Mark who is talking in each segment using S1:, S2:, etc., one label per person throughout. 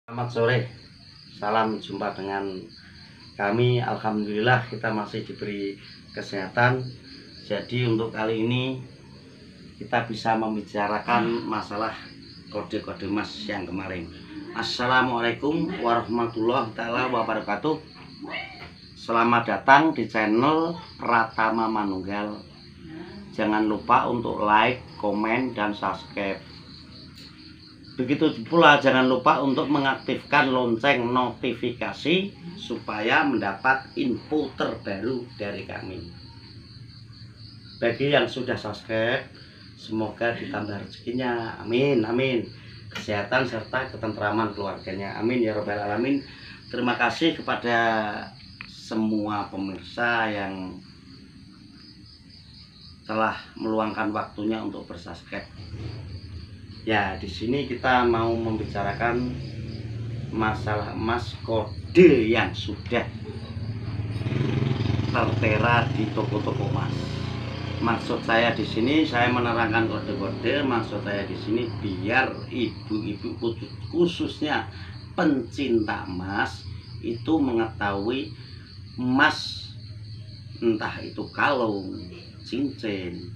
S1: Selamat sore, salam jumpa dengan kami. Alhamdulillah kita masih diberi kesehatan. Jadi untuk kali ini kita bisa membicarakan masalah kode-kode emas yang kemarin. Assalamualaikum warahmatullahi wabarakatuh. Selamat datang di channel Pratama Manunggal. Jangan lupa untuk like, komen, dan subscribe. Begitu pula jangan lupa untuk mengaktifkan lonceng notifikasi supaya mendapat info terbaru dari kami. Bagi yang sudah subscribe, semoga ditambah rezekinya, amin amin. Kesehatan serta ketentraman keluarganya, amin ya robbal alamin. Terima kasih kepada semua pemirsa yang telah meluangkan waktunya untuk bersubscribe. Ya, di sini kita mau membicarakan masalah emas kode yang sudah tertera di toko-toko emas. Maksud saya di sini, saya menerangkan kode-kode. Maksud saya di sini biar ibu-ibu khususnya pencinta emas itu mengetahui emas, entah itu kalung, cincin,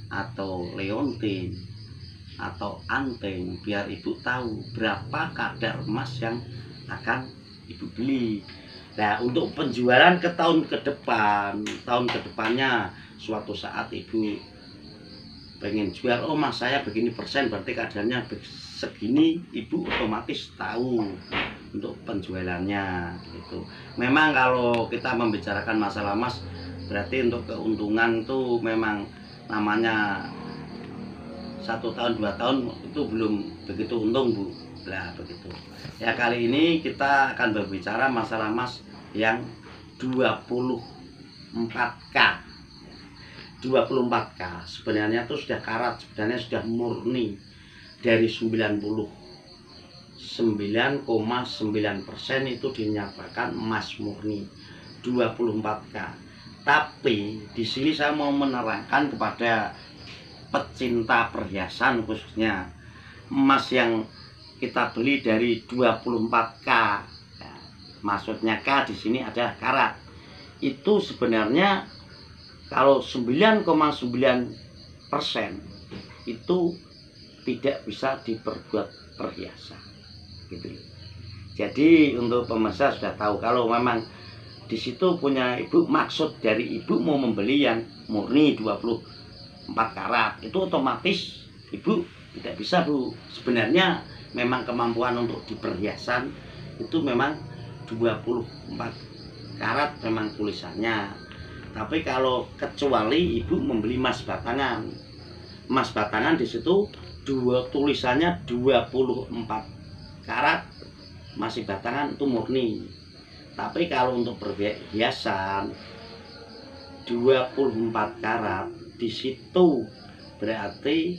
S1: atau leontin, atau anteng, biar ibu tahu berapa kadar emas yang akan ibu beli. Nah, untuk penjualan ke tahun ke depannya suatu saat ibu pengen jual, oh mas saya begini persen, berarti kadarnya segini, ibu otomatis tahu untuk penjualannya gitu. Memang kalau kita membicarakan masalah emas, berarti untuk keuntungan tuh memang namanya 1 tahun 2 tahun itu belum begitu untung Bu. Nah begitu ya, kali ini kita akan berbicara masalah emas yang 24K. 24K sebenarnya itu sudah karat, sebenarnya sudah murni dari 99,9% itu dinyatakan emas murni 24K. Tapi di sini saya mau menerangkan kepada pecinta perhiasan, khususnya emas yang kita beli dari 24K. Ya, maksudnya K di sini adalah karat. Itu sebenarnya kalau 9,9% itu tidak bisa diperbuat perhiasan. Gitu. Jadi untuk pemirsa sudah tahu kalau memang di situ punya ibu, maksud dari ibu mau membeli yang murni 24 karat, itu otomatis ibu tidak bisa Bu. Sebenarnya memang kemampuan untuk di perhiasan itu memang 24 karat memang tulisannya. Tapi kalau kecuali ibu membeli emas batangan, emas batangan di situ tulisannya 24 karat masih batangan, itu murni. Tapi kalau untuk perhiasan 24 karat, di situ berarti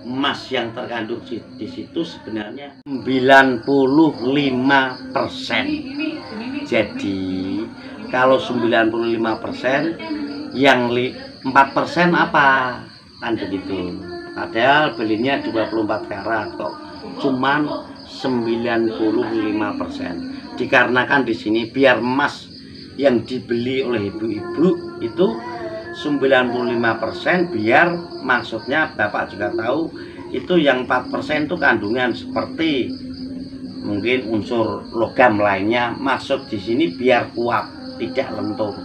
S1: emas yang terkandung di situ sebenarnya 95%. Jadi kalau 95%, yang 4% apa? Kan begitu. Padahal belinya 24 karat kok cuman 95%. Dikarenakan di sini biar emas yang dibeli oleh ibu-ibu itu 95%, biar maksudnya Bapak juga tahu itu yang 4% itu kandungan seperti mungkin unsur logam lainnya. Maksud di sini biar kuat, tidak lentur.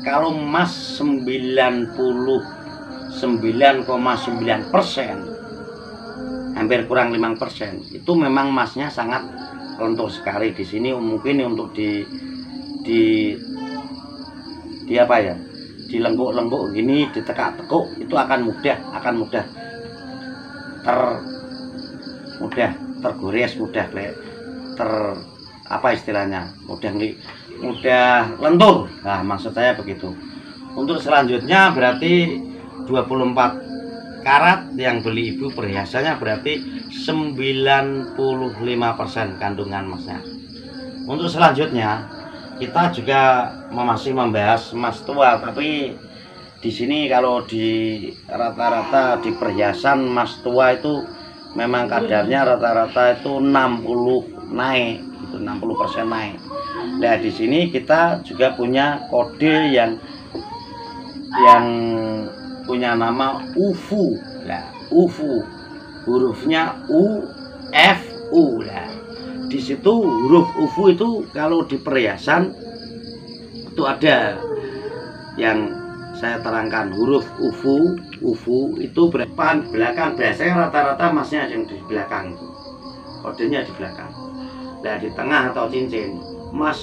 S1: Kalau emas 99,9%, hampir kurang 5%, itu memang emasnya sangat lentur sekali. Di sini mungkin untuk di apa ya, dilengkuk-lengkuk gini, ditekak-tekuk, itu akan mudah tergores, mudah apa istilahnya, mudah lentur. Nah maksud saya begitu. Untuk selanjutnya berarti 24 karat yang beli ibu perhiasannya berarti 95% kandungan emasnya. Untuk selanjutnya kita juga masih membahas emas tua, tapi di sini kalau di rata-rata di perhiasan emas tua itu memang kadarnya rata-rata itu 65 naik, itu 60% naik. Nah, di sini kita juga punya kode yang punya nama UFU. Nah, UFU hurufnya UFU. Nah, di situ huruf UFU itu kalau di perhiasan itu ada yang saya terangkan. Huruf UFU itu depan belakang, biasanya rata-rata emasnya yang di belakang itu, kodenya di belakang. Nah, di tengah atau cincin emas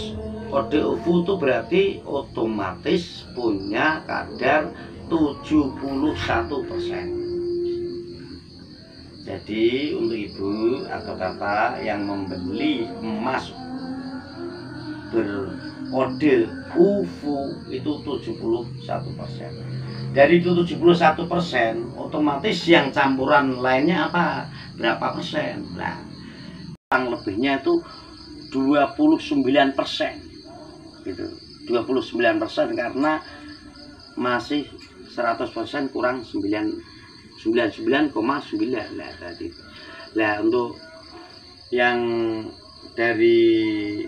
S1: kode UFU itu berarti otomatis punya kadar 71%. Jadi untuk ibu atau bapak yang membeli emas berkode UFU itu 71%. Dari itu 71%, otomatis yang campuran lainnya apa? Berapa persen? Nah, yang lebihnya itu 29%. Gitu. 29% karena masih 100% kurang 99,9 lah tadi. Nah, untuk yang dari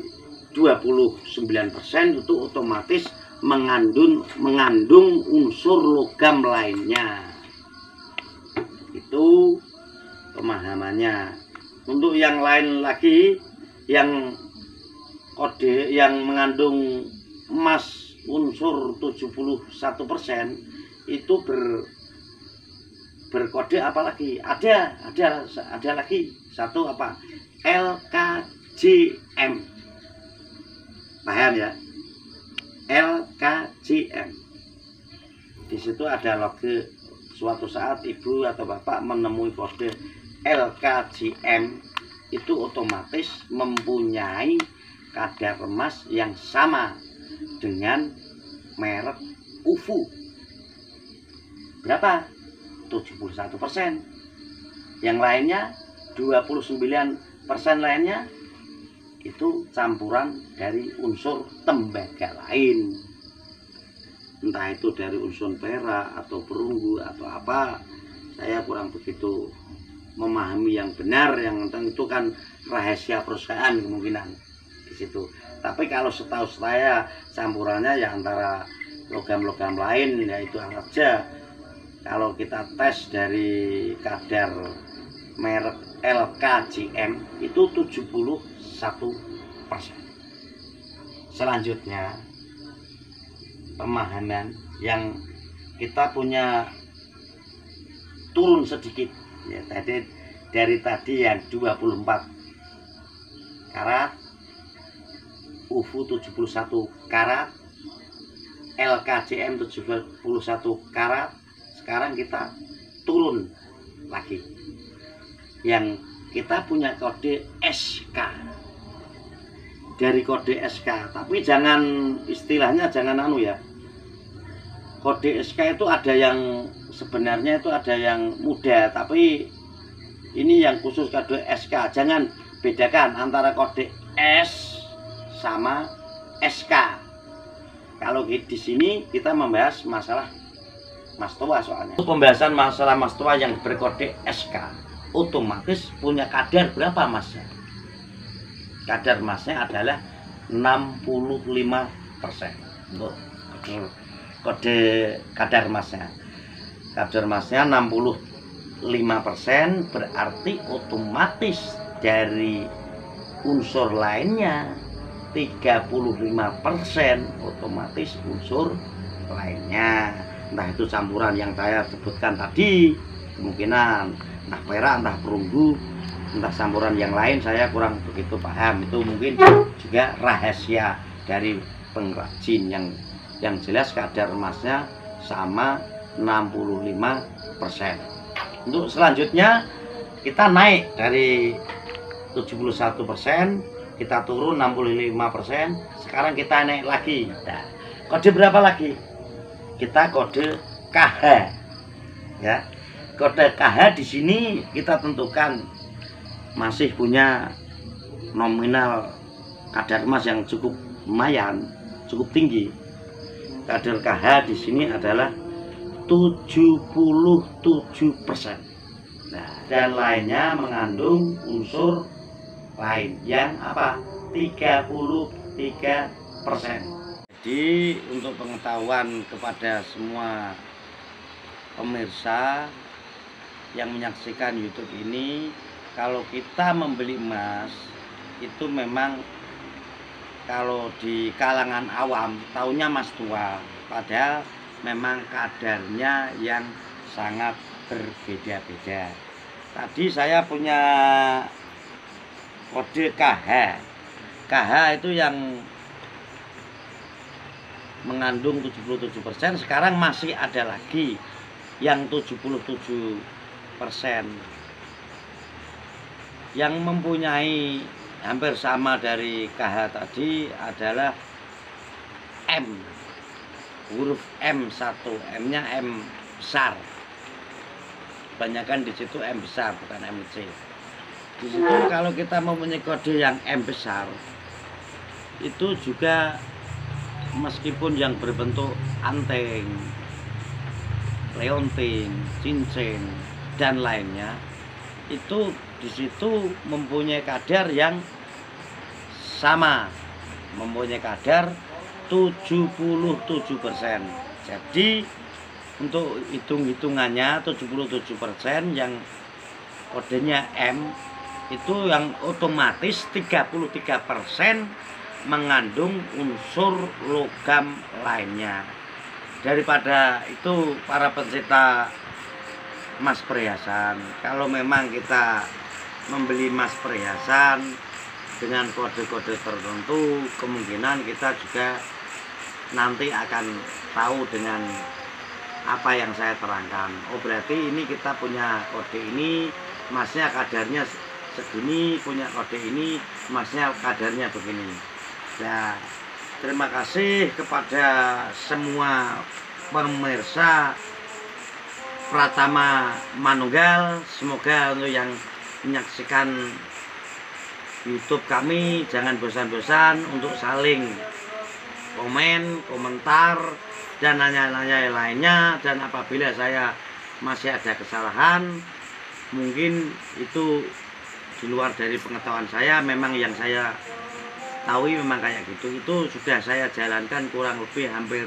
S1: 29% itu otomatis mengandung unsur logam lainnya. Itu pemahamannya. Untuk yang lain lagi, yang kode yang mengandung emas unsur 71% itu berkode apa lagi? Ada lagi satu apa? LKJM. Paham ya? LKJM. Di situ ada logo. Suatu saat ibu atau bapak menemui kode LKJM, itu otomatis mempunyai kadar emas yang sama dengan merek UFU. Berapa? 71%. Yang lainnya 29% lainnya itu campuran dari unsur tembaga lain. Entah itu dari unsur perak atau perunggu atau apa. Saya kurang begitu memahami yang benar, yang itu kan rahasia perusahaan kemungkinan di situ. Tapi kalau setahu saya campurannya ya antara logam-logam lain, yaitu aja. Kalau kita tes dari kadar merek LKJM itu 71%. Selanjutnya pemahaman yang kita punya turun sedikit ya, tadi dari tadi yang 24 karat, UFU 71 karat, LKJM 71 karat. Sekarang kita turun lagi, yang kita punya kode SK. Dari kode SK, tapi jangan istilahnya jangan anu ya. Kode SK itu ada yang sebenarnya itu ada yang muda, tapi ini yang khusus kode SK. Jangan bedakan antara kode S sama SK. Kalau di sini kita membahas masalah mas tua soalnya. Pembahasan masalah mas tua yang berkode SK otomatis punya kadar berapa masnya? Kadar emasnya adalah 65% untuk kode kadar emasnya. Kadar emasnya 65%, berarti otomatis dari unsur lainnya 35%, otomatis unsur lainnya. Entah itu campuran yang saya sebutkan tadi, kemungkinan entah perak, entah perunggu, entah campuran yang lain, saya kurang begitu paham. Itu mungkin juga rahasia dari pengrajin. Yang jelas kadar emasnya sama 65%. Untuk selanjutnya kita naik dari 71%, kita turun 65%, sekarang kita naik lagi. Nah, kode berapa lagi? Kita kode KH ya. Kode KH di sini kita tentukan masih punya nominal kadar emas yang cukup lumayan, cukup tinggi. Kadar KH di sini adalah 77%. Nah, dan lainnya mengandung unsur lain yang apa 33%. Jadi untuk pengetahuan kepada semua pemirsa yang menyaksikan YouTube ini, kalau kita membeli emas itu memang kalau di kalangan awam taunya emas tua, padahal memang kadarnya yang sangat berbeda-beda. Tadi saya punya kode KH. KH itu yang mengandung 77%, sekarang masih ada lagi yang 77%. Yang mempunyai hampir sama dari KH tadi adalah M, huruf M1, M-nya M besar. Kebanyakan di situ M besar, bukan M kecil. Di situ kalau kita mempunyai kode yang M besar, itu juga meskipun yang berbentuk anteng, leonting, cincin dan lainnya, itu di situ mempunyai kadar yang sama, mempunyai kadar 77%. Jadi untuk hitung-hitungannya 77% yang kodenya M itu yang otomatis 33% mengandung unsur logam lainnya. Daripada itu para pencinta emas perhiasan, kalau memang kita membeli emas perhiasan dengan kode-kode tertentu, kemungkinan kita juga nanti akan tahu dengan apa yang saya terangkan. Oh berarti ini kita punya kode ini, emasnya kadarnya segini, punya kode ini, emasnya kadarnya begini. Nah, terima kasih kepada semua pemirsa Pratama Manunggal. Semoga untuk yang menyaksikan YouTube kami jangan bosan-bosan untuk saling komen, komentar, dan nanya-nanya lainnya. Dan apabila saya masih ada kesalahan, mungkin itu di luar dari pengetahuan saya, memang yang saya tahu memang kayak gitu, itu sudah saya jalankan kurang lebih hampir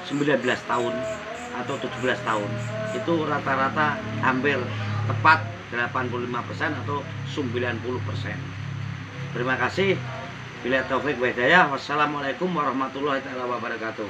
S1: 19 tahun atau 17 tahun. Itu rata-rata hampir tepat 85% atau 90%. Terima kasih. Bila taufik wa hidayah. Wassalamualaikum warahmatullahi wabarakatuh.